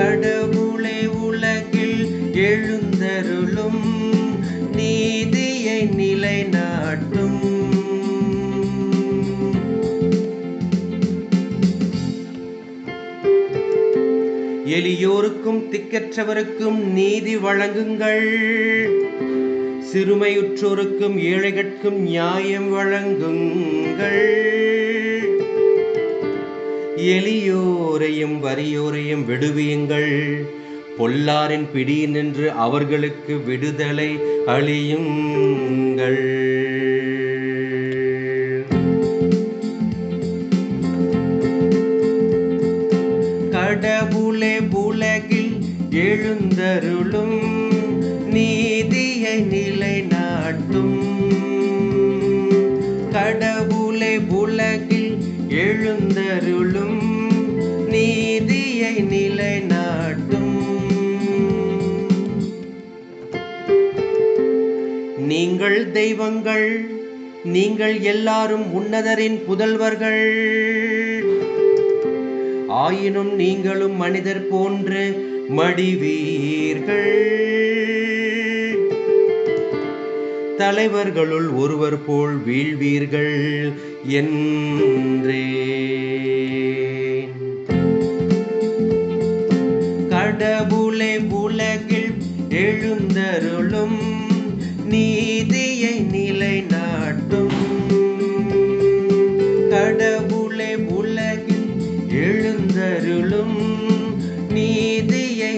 கடவுளே உலகில் எழுந்தருளும் நீதியை நிலைநாட்டும். எளியோருக்கும் திக்கற்றவருக்கும் நீதி வழங்குங்கள். சிறுமையுற்றோருக்கும் ஏழைகட்கும் நியாயம் வழங்குங்கள். எளியோரையும் வறியோரையும் விடுவியுங்கள். பொல்லாரின் பிடியினின்று அவர்களுக்கு விடுதலை அளியுங்கள். கடவுளே உலகில் எழுந்தருளும் நீதியை நிலைநாட்டும். கடவுளே உலகில் எழுந்தருளும் நீதியை நிலைநாட்டும். நீங்கள் தெய்வங்கள், நீங்கள் எல்லாரும் உன்னதரின் புதல்வர்கள். ஆயினும் நீங்களும் மனிதர் போன்று மடிவீர்கள். தலைவர்களுள் ஒருவர் போல் வீழ்வீர்கள் என்றே. கடவுளே உலகில் எழுந்தருளும் நீதியை நிலைநாட்டும். கடவுளே உலகில் எழுந்தருளும் நீதியை